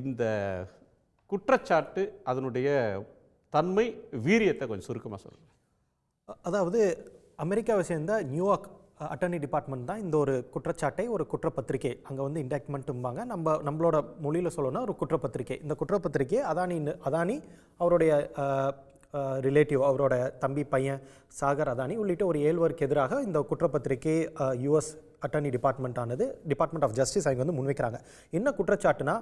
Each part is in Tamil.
இந்த குற்றச்சாட்டு அதனுடைய தன்மை வீரியத்தை கொஞ்சம் சுருக்கமாக சொல்லுங்கள். அதாவது அமெரிக்காவை சேர்ந்த நியூயார்க் அட்டர்னி டிபார்ட்மெண்ட் தான் இந்த ஒரு குற்றச்சாட்டை ஒரு குற்றப்பத்திரிகை, அங்கே வந்து இண்டக்ட்மெண்ட்டும்பாங்க, நம்மளோட மொழியில் சொல்லணும்னா ஒரு குற்றப்பத்திரிகை. இந்த குற்றப்பத்திரிகை அதானி அவருடைய ரிலேட்டிவ், அவரோட தம்பி பையன் சாகர் அதானி உள்ளிட்ட ஒரு 7 பேருக்கு எதிராக இந்த குற்றப்பத்திரிகை US attorney department of justice அவங்க வந்து முன்வைக்கிறாங்க. என்ன குற்றச்சாட்டுனா,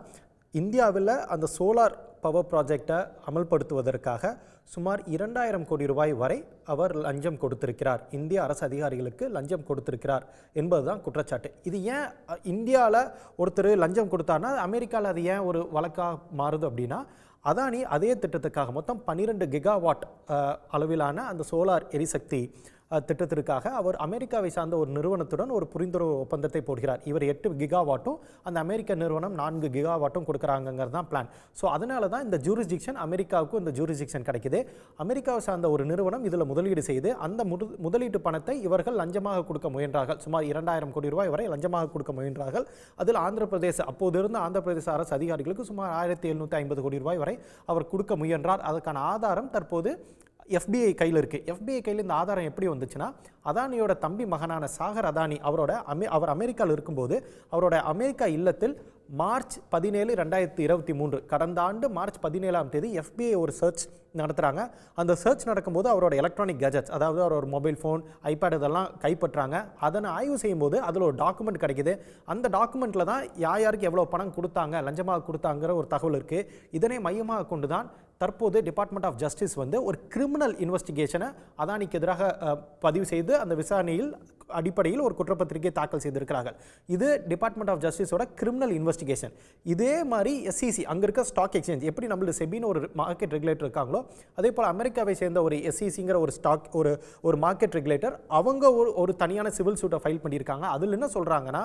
இந்தியாவில் அந்த சோலார் பவர் ப்ராஜெக்டை அமல்படுத்துவதற்காக சுமார் 2000 கோடி ரூபாய் வரை அவர் லஞ்சம் கொடுத்திருக்கிறார், இந்திய அரசு அதிகாரிகளுக்கு லஞ்சம் கொடுத்திருக்கிறார் என்பதுதான் குற்றச்சாட்டு. இது ஏன் இந்தியாவில் ஒருத்தர் லஞ்சம் கொடுத்தாருன்னா அமெரிக்காவில் அது ஏன் ஒரு வழக்காக மாறுது அப்படின்னா, அதானி அதே திட்டத்துக்காக மொத்தம் 12 கிகாவாட் அளவிலான அந்த சோலார் எரிசக்தி திட்டத்திற்காக அவர் அமெரிக்காவை சார்ந்த ஒரு நிறுவனத்துடன் ஒரு புரிந்துணர்வு ஒப்பந்தத்தை போடுகிறார். இவர் 8 கிகாவாட்டும் அந்த அமெரிக்க நிறுவனம் 4 கிகாவாட்டும் கொடுக்குறாங்கிறது தான் பிளான். ஸோ அதனால தான் இந்த ஜூரிஸ்டிக்ஷன் அமெரிக்காவுக்கும் இந்த ஜூரிஸ்டிக்ஷன் கிடைக்குது. அமெரிக்காவை சார்ந்த ஒரு நிறுவனம் இதில் முதலீடு செய்து அந்த முதலீட்டு பணத்தை இவர்கள் லஞ்சமாக கொடுக்க முயன்றார்கள். சுமார் 2000 கோடி ரூபாய் வரை லஞ்சமாக கொடுக்க முயன்றார்கள். அதில் அப்போது இருந்த ஆந்திர பிரதேச அரசு அதிகாரிகளுக்கு சுமார் 1750 கோடி ரூபாய் வரை அவர் கொடுக்க முயன்றார். அதற்கான ஆதாரம் தற்போது FBI கையில் இருக்குது. FBI கையில் இந்த ஆதாரம் எப்படி வந்துச்சுன்னா, அதானியோட தம்பி மகனான சாகர் அதானி அவர் அமெரிக்காவில் இருக்கும்போது அவரோட அமெரிக்கா இல்லத்தில் மார்ச் 17, 2023 கடந்த ஆண்டு மார்ச் 17ஆம் தேதி FBI ஒரு சர்ச் நடத்துகிறாங்க. அந்த சர்ச் நடக்கும்போது அவரோட எலக்ட்ரானிக் கேஜெட்ஸ், அதாவது அவரோட மொபைல் ஃபோன், ஐபேட் இதெல்லாம் கைப்பற்றாங்க. அதனை ஆய்வு செய்யும்போது அதில் ஒரு டாக்குமெண்ட் கிடைக்கிது. அந்த டாக்குமெண்ட்டில் தான் யாருக்கு எவ்வளோ பணம் கொடுத்தாங்க, லஞ்சமாக கொடுத்தாங்கிற ஒரு தகவல் இருக்குது. இதனை மையமாக கொண்டு தான் தற்போது டிபார்ட்மெண்ட் ஆஃப் ஜஸ்டிஸ் வந்து ஒரு கிரிமினல் இன்வெஸ்டிகேஷனை அதானிக்கு எதிராக பதிவு செய்து அந்த விசாரணையில் அடிப்படையில் ஒரு குற்றப்பத்திரிகை தாக்கல் செய்திருக்கிறார்கள். இது டிபார்ட்மெண்ட் ஆஃப் ஜஸ்டிஸோட கிரிமினல் இன்வெஸ்டிகேஷன். இதே மாதிரி SEC அங்கே இருக்க ஸ்டாக் எக்ஸ்சேஞ்ச் எப்படி நம்மளுக்கு செபின்னு ஒரு மார்க்கெட் ரெகுலேட்டர் இருக்காங்களோ, அதே போல் அமெரிக்காவை சேர்ந்த ஒரு SECங்கிற ஒரு மார்க்கெட் ரெகுலேட்டர் அவங்க ஒரு தனியான சிவில் சூட்டை ஃபைல் பண்ணியிருக்காங்க. அதில் என்ன சொல்கிறாங்கன்னா,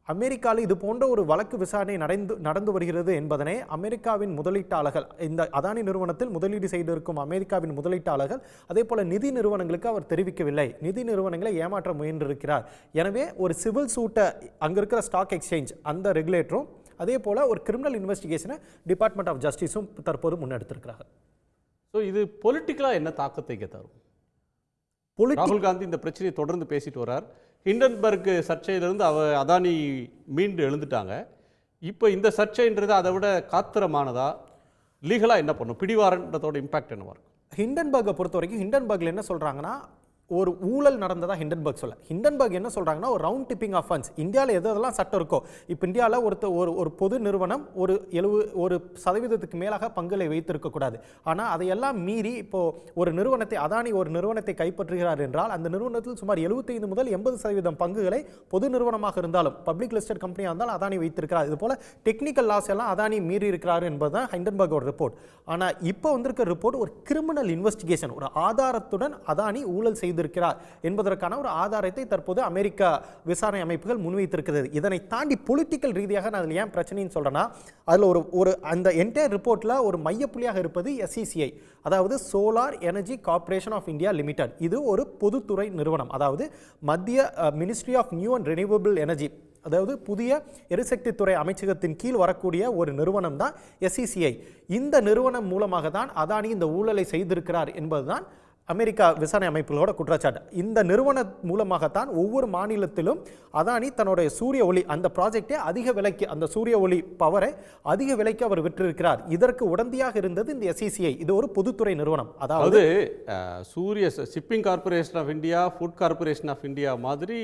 அமெரிக்காவில் இது போன்ற ஒரு வழக்கு விசாரணை நடந்து வருகிறது என்பதனை அமெரிக்காவின் முதலீட்டாளர்கள், இந்த அதானி நிறுவனத்தில் முதலீடு செய்திருக்கும் அமெரிக்காவின் முதலீட்டாளர்கள், அதே போல நிதி நிறுவனங்களுக்கு அவர் தெரிவிக்கவில்லை, நிதி நிறுவனங்களை ஏமாற்ற முயன்றிருக்கிறார். எனவே ஒரு சிவில் சூட்டை அங்கே இருக்கிற ஸ்டாக் எக்ஸ்சேஞ்ச் அந்த ரெகுலேட்டரும் அதே போல ஒரு கிரிமினல் இன்வெஸ்டிகேஷனை டிபார்ட்மெண்ட் ஆஃப் ஜஸ்டிஸும் தற்போது முன்னெடுத்திருக்கிறார்கள். ஸோ இது பொலிட்டிக்கலாக என்ன தாக்கத்தை தரும்? ராகுல் காந்தி இந்த பிரச்சனையை தொடர்ந்து பேசிட்டு வர்றார். ஹிண்டன்பர்க் சர்ச்சையிலிருந்து அதானி மீண்டு எழுந்துட்டாங்க. இப்போ இந்த சர்ச்சைன்றது அதை விட காத்திரமானதா? லீகலாக என்ன பண்ணும்? பிடிவாரன்றதோட இம்பாக்ட் என்னவா இருக்கும்? ஹிண்டன்பர்கை பொறுத்த வரைக்கும் ஹிண்டன்பர்கில் என்ன சொல்கிறாங்கன்னா, ஒரு ஊழல் நடந்ததா ஹிண்டன்பர்க் சொல்ல. ஹிண்டன்பர்க் என்ன சொல்கிறாங்கன்னா, ஒரு ரவுண்ட் டிப்பிங் ஆஃப் ஃபண்ட்ஸ். இந்தியாவில் எதெல்லாம் சட்டம் இருக்கோ, இப்போ இந்தியாவில் ஒரு பொது நிறுவனம் ஒரு 70% மேலாக பங்குகளை வைத்திருக்கக்கூடாது. ஆனால் அதையெல்லாம் மீறி இப்போது அதானி ஒரு நிறுவனத்தை கைப்பற்றுகிறார் என்றால் அந்த நிறுவனத்தில் சுமார் 75 முதல் 80% பங்குகளை பொது நிறுவனமாக இருந்தாலும் பப்ளிக் லிஸ்டட் கம்பெனியாக இருந்தாலும் அதானி வைத்திருக்கிறார். இது போல் டெக்னிக்கல் லாஸ் எல்லாம் அதானி மீறி இருக்கிறார் என்பதுதான் ஹிண்டன்பர்கோட ரிப்போர்ட். ஆனால் இப்போ வந்திருக்க ரிப்போர்ட் ஒரு கிரிமினல் இன்வெஸ்டிகேஷன், ஒரு ஆதாரத்துடன் அதானி ஊழல் செய்து என்பதற்கான ஒரு ஆதாரத்தை தற்போது அமெரிக்கா விசாரணை அமைப்புகள் முன்வைத்திருக்கிறது. இதனை தாண்டி பொலிட்டிக்கல் ரீதியாக நான் ஏன் பிரச்சனைன்னு சொல்றேன்னா, அதுல ஒரு அந்த என்டையர் ரிப்போர்ட்ல ஒரு மையப்புள்ளியாக இருப்பது SECI, அதாவது solar energy corporation of India limited. இது ஒரு பொதுத்துறை நிறுவனம், அதாவது மத்திய ministry of new and renewable energy, அதாவது புதிய எரிசக்தி துறை அமைச்சகத்தின் கீழ் வரக்கூடிய ஒரு நிறுவனம் தான் SECI. இந்த நிறுவனம் மூலமாக தான் அதானி இந்த ஊழலை செய்திருக்கிறார் என்பதுதான் அமெரிக்கா விசாரணை அமைப்புகளோட குற்றச்சாட்டு. இந்த நிறுவனம் மூலமாகத்தான் ஒவ்வொரு மாநிலத்திலும் அதானி தன்னுடைய சூரிய ஒளி அந்த ப்ராஜெக்டை அதிக விலைக்கு, அந்த சூரிய ஒளி பவரை அதிக விலைக்கு அவர் விற்றிருக்கிறார். இதற்கு உடந்தையாக இருந்தது இந்த SECI. இது ஒரு பொதுத்துறை நிறுவனம். அதாவது சூரிய shipping corporation of India, food corporation of India மாதிரி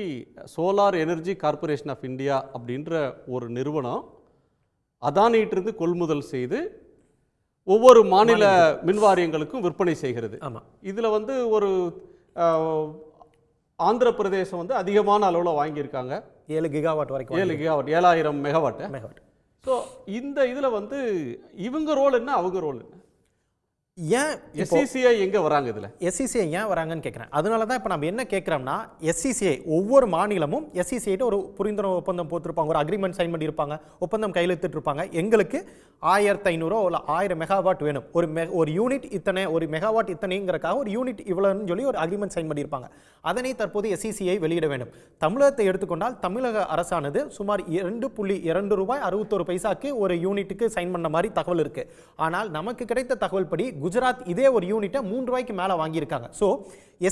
solar energy corporation of India அப்படின்ற ஒரு நிறுவனம் அதானியிட்டிருந்து கொள்முதல் செய்து ஒவ்வொரு மாநில மின்வாரியங்களுக்கும் விற்பனை செய்கிறது. இதில் ஒரு ஆந்திர பிரதேசம் அதிகமான அளவில் வாங்கியிருக்காங்க. 7 கிகாவாட் வரைக்கும், 7 கிகாவாட், 7000 மெகாவாட். ஸோ இந்த இதில் இவங்க ரோல் என்ன, அவங்க ரோல் என்ன? ஏன் SECI எங்கே வராங்க? இதில் SECI ஏன் வராங்கன்னு கேட்குறேன். அதனால தான் இப்போ நம்ம என்ன கேட்குறோம்னா, SECI ஒவ்வொரு மாநிலமும் SECI ஒரு புரிந்துணர்வு ஒப்பந்தம் போட்டிருப்பாங்க, ஒரு அக்ரிமெண்ட் சைன் பண்ணியிருப்பாங்க, ஒப்பந்தம் கையெழுத்திட்டு இருப்பாங்க. எங்களுக்கு 1500 இல்லை 1000 மெகாவாட் வேணும், ஒரு யூனிட் இத்தனை, ஒரு மெகாவாட் இத்தனைங்கிறக்காக ஒரு யூனிட் இவ்வளோன்னு சொல்லி ஒரு அக்ரிமெண்ட் சைன் பண்ணியிருப்பாங்க. அதனை தற்போது SECI வெளியிட வேண்டும். தமிழகத்தை எடுத்துக்கொண்டால் தமிழக அரசானது சுமார் 2.2 ரூபாய் 61 பைசாக்கு ஒரு யூனிட்டுக்கு சைன் பண்ண மாதிரி தகவல் இருக்கு. ஆனால் நமக்கு கிடைத்த தகவல் படி குஜராத் இதே ஒரு யூனிட்டை 3 ரூபாய்க்கு மேலே வாங்கியிருக்காங்க. ஸோ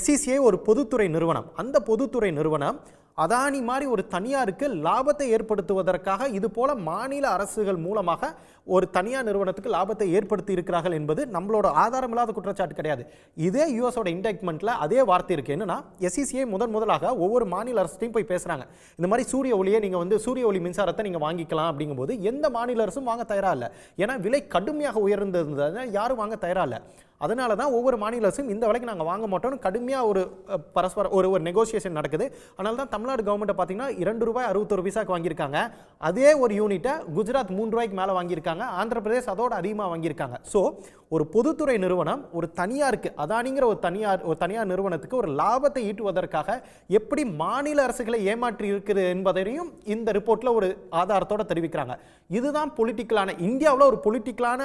SECI ஒரு பொதுத்துறை நிறுவனம். அந்த பொதுத்துறை நிறுவனம் அதானி மாதிரி ஒரு தனியாருக்கு லாபத்தை ஏற்படுத்துவதற்காக இது போல மாநில அரசுகள் மூலமாக ஒரு தனியார் நிறுவனத்துக்கு லாபத்தை ஏற்படுத்தி இருக்கிறார்கள் என்பது நம்மளோட ஆதாரம் இல்லாத குற்றச்சாட்டு கிடையாது. இதே யூஎஸோட இண்டெக்ட்மெண்ட்ல அதே வார்த்தை இருக்கு. என்னன்னா SECI முதலாக ஒவ்வொரு மாநில அரசையும் போய் பேசுறாங்க. இந்த மாதிரி சூரிய ஒளியை நீங்க சூரிய ஒளி மின்சாரத்தை நீங்க வாங்கிக்கலாம் அப்படிங்கும்போது எந்த மாநில அரசும் வாங்க தயாரா இல்லை. ஏன்னா விலை கடுமையாக உயர்ந்திருந்ததுனால யாரும் வாங்க தயாரா இல்லை. அதனால தான் ஒவ்வொரு மாநில அரசும் இந்த விலைக்கு நாங்கள் வாங்க மாட்டோம்னு கடுமையாக ஒரு பரஸ்பர ஒரு நெகோசியேஷன் நடக்குது. அதனால தான் தமிழ்நாடு கவர்மெண்ட்டை பார்த்தீங்கன்னா 2 ரூபாய் 61 பைசாக்கு வாங்கியிருக்காங்க. அதே ஒரு யூனிட்டை குஜராத் 3 ரூபாய்க்கு மேலே வாங்கியிருக்காங்க. ஆந்திர பிரதேஷ் அதோட அதிகமாக வாங்கியிருக்காங்க. ஸோ ஒரு பொதுத்துறை நிறுவனம் ஒரு தனியாருக்கு, அதானிங்கிற ஒரு தனியார் நிறுவனத்துக்கு ஒரு லாபத்தை ஈட்டுவதற்காக எப்படி மாநில அரசுகளை ஏமாற்றி இருக்குது என்பதையும் இந்த ரிப்போர்ட்ல ஒரு ஆதாரத்தோட தெரிவிக்கிறாங்க. இதுதான் பொலிட்டிக்கலான, இந்தியாவில் ஒரு பொலிட்டிக்கலான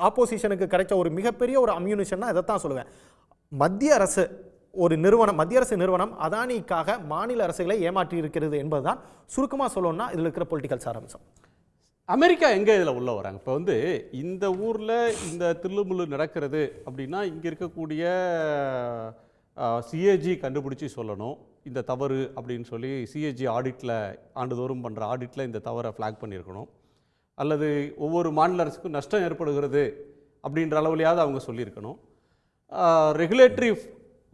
ஆப்போசிஷனுக்கு கிடைச்ச ஒரு மிகப்பெரிய ஒரு அம்யூனிஷன் இதைத்தான் சொல்லுவேன். மத்திய அரசு நிறுவனம் அதானிக்காக மாநில அரசுகளை ஏமாற்றி இருக்கிறது என்பதுதான் சுருக்கமாக சொல்லணும்னா இதில் இருக்கிற பொலிட்டிக்கல் சாராம்சம். அமெரிக்கா எங்கே இதில் உள்ள வராங்க? இப்போ இந்த ஊரில் இந்த தில்லுமுள்ளு நடக்கிறது அப்படின்னா இங்கே இருக்கக்கூடிய CAG கண்டுபிடிச்சி சொல்லணும் இந்த தவறு அப்படின்னு சொல்லி. CAG ஆடிட்டில் ஆண்டுதோறும் பண்ணுற ஆடிட்டில் இந்த தவறை ஃப்ளாக் பண்ணியிருக்கணும். அல்லது ஒவ்வொரு மாநில அரசுக்கும் நஷ்டம் ஏற்படுகிறது அப்படின்ற அளவுலையாவது அவங்க சொல்லியிருக்கணும். ரெகுலேட்டரி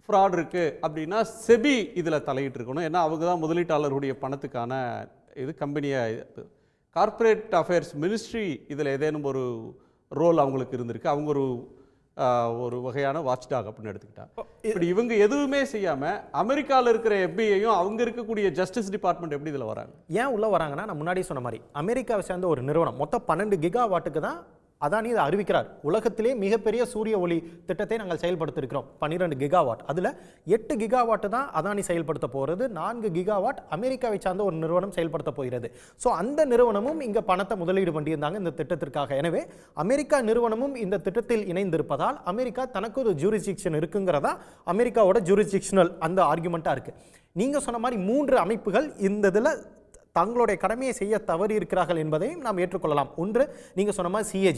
ஃப்ராட் இருக்குது அப்படின்னா செபி இதில் தலையிட்டு இருக்கணும். ஏன்னா அவங்க தான் முதலீட்டாளருடைய பணத்துக்கான கம்பெனியை. கார்ப்பரேட் அஃபேர்ஸ் மினிஸ்ட்ரி இதில் ஏதேனும் ஒரு ரோல் அவங்களுக்கு இருந்திருக்கு. அவங்க ஒரு வகையான வாட்ச்டாக் அப்படின்னு எடுத்துக்கிட்டா. இப்படி இவங்க எதுவுமே செய்யாமல் அமெரிக்காவில் இருக்கிற FBIயும் அவங்க இருக்கக்கூடிய ஜஸ்டிஸ் டிபார்ட்மெண்ட் எப்படி இதில் வராங்க? ஏன் உள்ள வராங்கன்னா, நான் முன்னாடி சொன்ன மாதிரி அமெரிக்காவை சேர்ந்த ஒரு நிறுவனம் மொத்தம் 12 கிகாவாட்டுக்கு தான் அதானி இதை அறிவிக்கிறார். உலகத்திலே மிகப்பெரிய சூரிய ஒளி திட்டத்தை நாங்கள் செயல்படுத்தியிருக்கிறோம் 12 கிகாவாட். அதில் 8 கிகாவாட் தான் அதானி செயல்படுத்த போகிறது, 4 கிகாவாட் அமெரிக்காவை சார்ந்த ஒரு நிறுவனம் செயல்படுத்த போகிறது. ஸோ அந்த நிறுவனமும் இங்கே பணத்தை முதலீடு பண்ணியிருந்தாங்க இந்த திட்டத்திற்காக. எனவே அமெரிக்கா நிறுவனமும் இந்த திட்டத்தில் இணைந்திருப்பதால் அமெரிக்கா தனக்கு ஒரு ஜூரிஸ்டிக்ஷன் இருக்குங்கிறதா அமெரிக்காவோட ஜூரிஸ்டிக்ஷனல் அந்த ஆர்குமெண்ட்டாக இருக்குது. நீங்கள் சொன்ன மாதிரி 3 அமைப்புகள் இந்த இதில் தங்களுடைய கடமையை செய்ய தவறி இருக்கிறார்கள் என்பதையும் நாம் ஏற்றுக்கொள்ளலாம். ஒன்று, நீங்கள் சொன்ன மாதிரி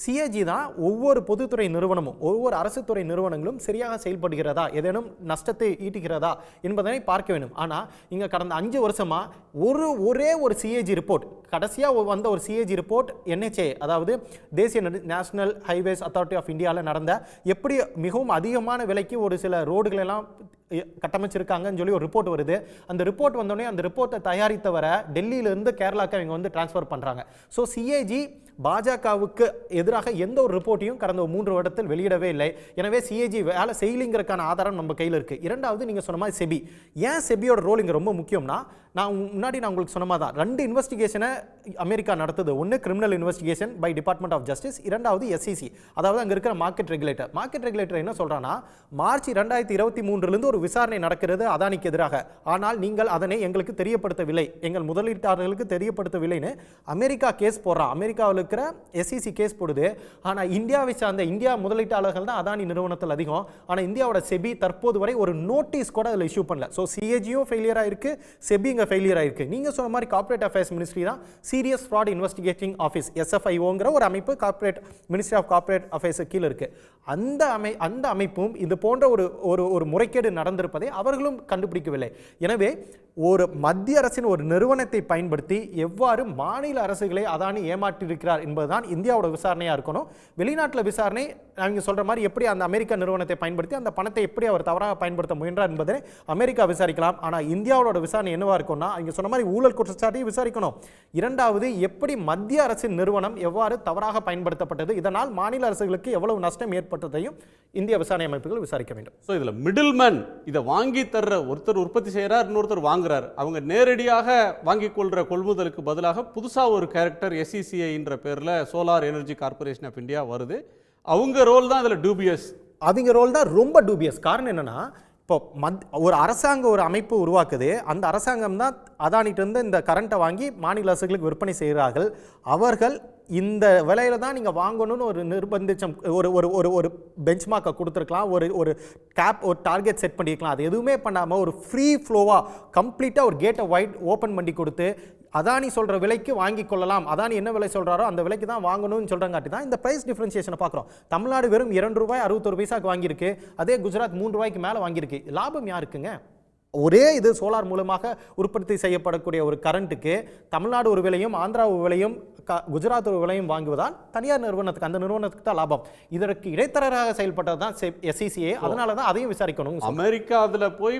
CAG தான் ஒவ்வொரு பொதுத்துறை நிறுவனமும் ஒவ்வொரு அரசு துறை நிறுவனங்களும் சரியாக செயல்படுகிறதா, ஏதேனும் நஷ்டத்தை ஈட்டுகிறதா என்பதனை பார்க்க வேண்டும். ஆனால் இங்கே கடந்த 5 வருஷமாக ஒரே ஒரு CAG ரிப்போர்ட், கடைசியாக வந்த ஒரு CAG ரிப்போர்ட் NHA, அதாவது தேசிய நேஷனல் ஹைவேஸ் அத்தாரிட்டி ஆஃப் இந்தியாவில் நடந்த எப்படி மிகவும் அதிகமான விலைக்கு ஒரு சில ரோடுகளெல்லாம் கட்டமைச்சிருக்காங்கன்னு சொல்லி ஒரு ரிப்போர்ட் வருது. அந்த ரிப்போர்ட் வந்தோடனே அந்த ரிப்போர்ட்டை தயாரித்தவரை டெல்லியிலிருந்து கேரளாவுக்கு அவங்க ட்ரான்ஸ்ஃபர் பண்ணுறாங்க. ஸோ CAG பாஜகவுக்கு எதிராக எந்த ஒரு ரிப்போர்ட்டையும் கடந்த 3 வருடத்தில் வெளியிடவே இல்லை. எனவே CAG வேலை செய்யலிங்கிறதுக்கான ஆதாரம் நம்ம கையில் இருக்குது. இரண்டாவது, நீங்கள் சொன்ன மாதிரி செபி. ஏன் செபியோட ரோல் இங்கே ரொம்ப முக்கியம்னா, நான் உங்களுக்கு சொன்ன மாதிரி தான் 2 இன்வெஸ்டிகேஷனை அமெரிக்கா நடத்துது. ஒன்று criminal investigation by department of justice, இரண்டாவது SEC, அதாவது அங்கே இருக்கிற மார்க்கெட் ரெகுலேட்டர் என்ன சொல்கிறான்னா, மார்ச் 2023 ஒரு விசாரணை நடக்கிறது அதானிக்கு எதிராக. ஆனால் நீங்கள் அதனை எங்களுக்கு தெரியப்படுத்தவில்லை, எங்கள் முதலீட்டாளர்களுக்கு தெரியப்படுத்தவில்லைன்னு அமெரிக்கா கேஸ் போடுறான். அமெரிக்காவில் இருக்கிற SEC கேஸ் போடுது. ஆனால் இந்தியாவை சார்ந்த இந்தியா முதலீட்டாளர்கள் தான் அதானி நிறுவனத்தில் அதிகம். ஆனால் இந்தியாவோட செபி தற்போது வரை ஒரு நோட்டீஸ் கூட அதில் இஷ்யூ பண்ணல. ஸோ CAGயும் ஃபெயிலியர் ஆயிருக்கு, செபி இங்கே ஃபெயிலியர் ஆயிருக்கு. நீங்கள் சொன்ன மாதிரி கார்ப்பரேட் அஃபேர்ஸ் மினிஸ்ட்ரி தான் சீரியஸ் ஃப்ராட் இன்வெஸ்டிகேட்டிங் ஆஃபீஸ், SFIOங்கிற ஒரு அமைப்பு corporate ministry of corporate affairs கீழே இருக்கு. அந்த அமைப்பும் இது போன்ற ஒரு முறைகேடு நடந்திருப்பதை அவர்களும் கண்டுபிடிக்கவில்லை. எனவே ஒரு மத்திய அரசின் ஒரு நிறுவனத்தை பயன்படுத்தி எவ்வாறு மாநில அரசுகளை அதானி ஏமாற்றியிருக்கிறார் என்பதுதான் இந்தியாவோட விசாரணையாக இருக்கணும். வெளிநாட்டில் விசாரணை அவங்க சொல்ற மாதிரி எப்படி அந்த அமெரிக்க நிறுவனத்தை பயன்படுத்தி அந்த பணத்தை எப்படி அவர் தவறாக பயன்படுத்த முயன்றார் என்பதை அமெரிக்கா விசாரிக்கலாம். ஆனால் இந்தியாவோட விசாரணை என்னவா இருக்கும்னா, இங்கே சொன்ன மாதிரி ஊழல் குற்றச்சாட்டையும் விசாரிக்கணும். இரண்டாவது, எப்படி மத்திய அரசின் நிறுவனம் எவ்வாறு தவறாக பயன்படுத்தப்பட்டது, இதனால் மாநில அரசுகளுக்கு எவ்வளவு நஷ்டம் ஏற்பட்டதையும் இந்திய விசாரணை அமைப்புகள் விசாரிக்க வேண்டும். ஸோ இதில் மிடில்மேன் இதை வாங்கி தர்ற ஒருத்தர் உற்பத்தி செய்கிறார், இன்னொருத்தர் வாங்குறார். அவங்க நேரடியாக வாங்கி கொள்கிற கொள்முதலுக்கு பதிலாக புதுசாக ஒரு கேரக்டர் SECIன்ற பேரில் solar energy corporation of India வருது. அவங்க ரோல் தான் இதில் டூபியஸ். அவங்க ரோல் தான் ரொம்ப டூபியஸ். காரணம் என்னன்னா, இப்போ ஒரு அரசாங்கம் ஒரு அமைப்பு உருவாக்குது, அந்த அரசாங்கம் தான் அதானிட்டு இருந்து இந்த கரண்ட்டை வாங்கி மாநில அரசுகளுக்கு விற்பனை செய்கிறார்கள். அவர்கள் இந்த விலையில தான் நீங்கள் வாங்கணும்னு ஒரு நிர்பந்திச்சம் ஒரு ஒரு ஒரு ஒரு பெஞ்ச் மார்க்கை கொடுத்துருக்கலாம், ஒரு ஒரு கேப் ஒரு டார்கெட் செட் பண்ணியிருக்கலாம். அது எதுவுமே பண்ணாமல் ஒரு ஃப்ரீ ஃப்ளோவாக கம்ப்ளீட்டாக ஒரு கேட்டை ஓப்பன் பண்ணி கொடுத்து அதானி சொல்கிற விலைக்கு வாங்கி கொள்ளலாம், அதானி என்ன விலை சொல்கிறாரோ அந்த விலைக்கு தான் வாங்கணும்னு சொல்கிறங்காட்டி தான் இந்த ப்ரைஸ் டிஃப்ரென்சியேஷனை பார்க்குறோம். தமிழ்நாடு வெறும் ₹2.61 வாங்கியிருக்கு, அதே குஜராத் ₹3 மேலே வாங்கியிருக்கு. லாபம் யாருக்குங்க? ஒரே இது சோலார் மூலமாக உற்பத்தி செய்யப்படக்கூடிய ஒரு கரண்ட்டுக்கு தமிழ்நாடு ஒரு விலையும் ஆந்திரா ஒரு விலையும் குஜராத் ஒரு விலையும் வாங்குவதால் தனியார் நிறுவனத்துக்கு அந்த நிறுவனத்துக்கு தான் லாபம். இதற்கு இடைத்தரகராக செயல்பட்டது தான் SECA. அதனால தான் அதையும் விசாரிக்கணும். அமெரிக்கா அதில் போய்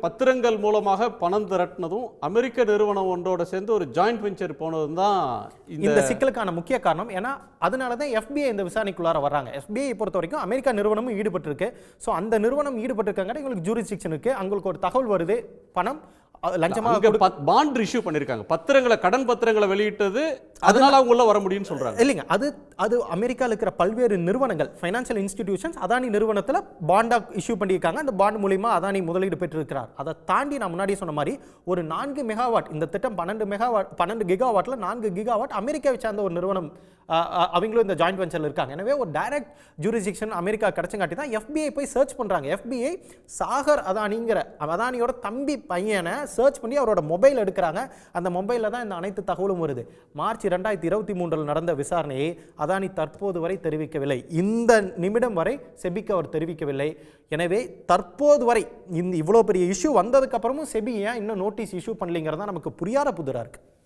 பத்திரங்கள் மூலமாக பணம் திரட்டினதும் அமெரிக்க நிறுவனம் ஒன்றோட சேர்ந்து ஒரு ஜாயிண்ட் வெஞ்சர் போனதும் தான் இந்த சிக்கலுக்கான முக்கிய காரணம். ஏன்னா அதனால தான் FBI இந்த விசாரணைக்குள்ளார வர்றாங்க. FBI பொறுத்த வரைக்கும் அமெரிக்கா நிறுவனமும் ஈடுபட்டு இருக்கு. ஸோ அந்த நிறுவனம் ஈடுபட்டு இருக்காங்க, எங்களுக்கு ஜூரிஸ்டிக்ஷன் இருக்கு, அவங்களுக்கு ஒரு தகவல் வருது, பணம் லஞ்சமாக பாண்ட் இஷ்யூ பண்ணிருக்காங்க, பத்திரங்களை கடன் பத்திரங்களை வெளியிட்டது, அதனால அவங்க உள்ள வர முடியும்னு சொல்றாங்க. இல்லைங்க, அது அமெரிக்காவில் இருக்கிற பல்வேறு நிறுவனங்கள் ஃபைனான்சியல் இன்ஸ்டிடியூஷன்ஸ் அதானி நிறுவனத்தில் பாண்டா இஷ்யூ பண்ணியிருக்காங்க. அந்த பாண்ட் மூலியமா அதானி முதலீடு பெற்றிருக்கிறார். அதை தாண்டி நான் முன்னாடி சொன்ன மாதிரி ஒரு 4 மெகாவாட், இந்த திட்டம் 12 கிகாவாட்ல 4 கிகாவாட் அமெரிக்காவை சார்ந்த ஒரு நிறுவனம், அவங்களும் இந்த ஜாயிண்ட் வெஞ்சர்ல இருக்காங்க. எனவே ஒரு டைரக்ட் ஜூரிஸ்டிக்ஷன் அமெரிக்கா கிடைச்சங்காட்டி தான் FBI போய் சர்ச் பண்றாங்க. FBI சாகர் அதானிங்கிற அதானியோட தம்பி பையனை சர்ச் பண்ணி அவரோட மொபைல் எடுக்கிறாங்க. அந்த மொபைலில் தான் இந்த அனைத்து தகவலும் வருது. மார்ச் 2023 நடந்த விசாரணையை அதானி தற்போது வரை தெரிவிக்கவில்லை. இந்த நிமிடம் வரை செபிக்கு அவர் தெரிவிக்கவில்லை. எனவே தற்போது வரை இந்த இவ்வளோ பெரிய இஷ்யூ வந்ததுக்கு அப்புறமும் செபி ஏன் இன்னும் நோட்டீஸ் இஷ்யூ பண்ணலைங்கிறதா நமக்கு புரியாத புதிராக இருக்கு.